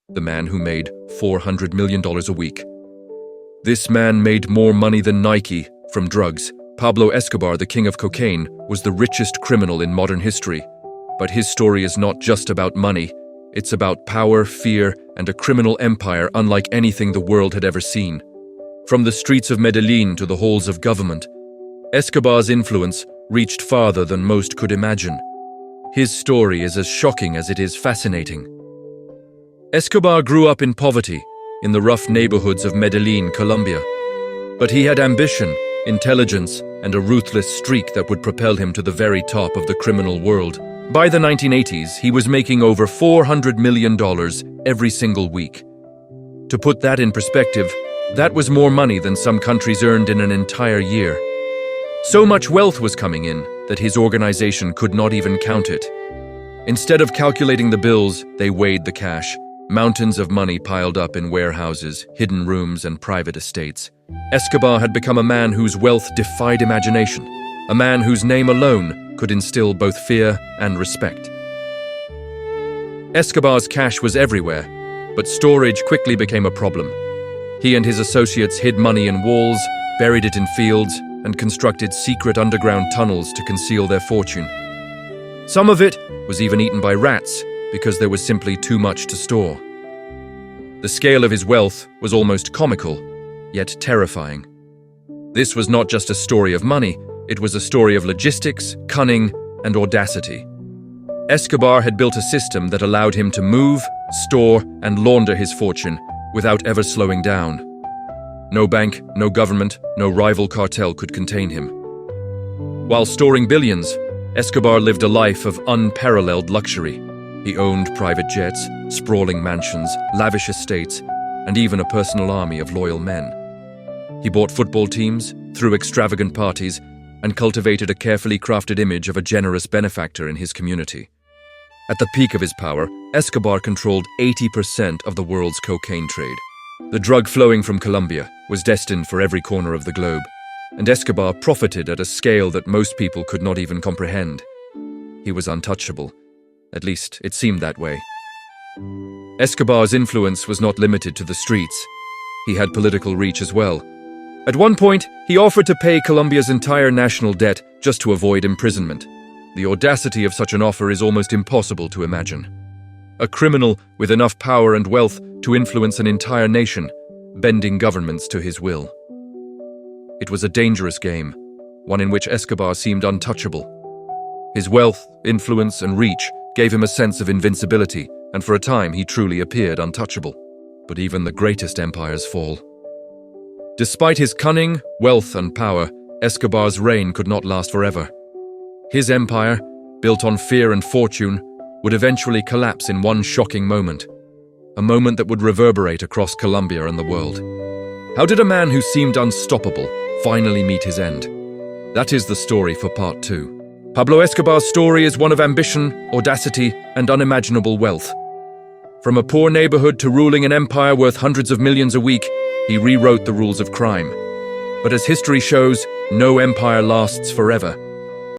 the man who made $400 million a week. This man made more money than Nike from drugs. Pablo Escobar, the king of cocaine, was the richest criminal in modern history. But his story is not just about money. It's about power, fear, and a criminal empire unlike anything the world had ever seen. From the streets of Medellin to the halls of government, Escobar's influence reached farther than most could imagine. His story is as shocking as it is fascinating. Escobar grew up in poverty, in the rough neighborhoods of Medellin, Colombia. But he had ambition, intelligence, and a ruthless streak that would propel him to the very top of the criminal world. By the 1980s, he was making over $400 million every single week. To put that in perspective, that was more money than some countries earned in an entire year. So much wealth was coming in that his organization could not even count it. Instead of calculating the bills, they weighed the cash. Mountains of money piled up in warehouses, hidden rooms, and private estates. Escobar had become a man whose wealth defied imagination, a man whose name alone could instill both fear and respect. Escobar's cash was everywhere, but storage quickly became a problem. He and his associates hid money in walls, buried it in fields, and constructed secret underground tunnels to conceal their fortune. Some of it was even eaten by rats because there was simply too much to store. The scale of his wealth was almost comical, yet terrifying. This was not just a story of money, it was a story of logistics, cunning, and audacity. Escobar had built a system that allowed him to move, store, and launder his fortune without ever slowing down. No bank, no government, no rival cartel could contain him. While storing billions, Escobar lived a life of unparalleled luxury. He owned private jets, sprawling mansions, lavish estates, and even a personal army of loyal men. He bought football teams, threw extravagant parties, and cultivated a carefully crafted image of a generous benefactor in his community. At the peak of his power, Escobar controlled 80% of the world's cocaine trade. The drug flowing from Colombia was destined for every corner of the globe, and Escobar profited at a scale that most people could not even comprehend. He was untouchable. At least, it seemed that way. Escobar's influence was not limited to the streets. He had political reach as well. At one point, he offered to pay Colombia's entire national debt just to avoid imprisonment. The audacity of such an offer is almost impossible to imagine. A criminal with enough power and wealth to influence an entire nation, bending governments to his will. It was a dangerous game, one in which Escobar seemed untouchable. His wealth, influence, and reach gave him a sense of invincibility, and for a time he truly appeared untouchable. But even the greatest empires fall. Despite his cunning, wealth, and power, Escobar's reign could not last forever. His empire, built on fear and fortune, would eventually collapse in one shocking moment. A moment that would reverberate across Colombia and the world. How did a man who seemed unstoppable finally meet his end? That is the story for part 2. Pablo Escobar's story is one of ambition, audacity, and unimaginable wealth. From a poor neighborhood to ruling an empire worth hundreds of millions a week, he rewrote the rules of crime. But as history shows, no empire lasts forever.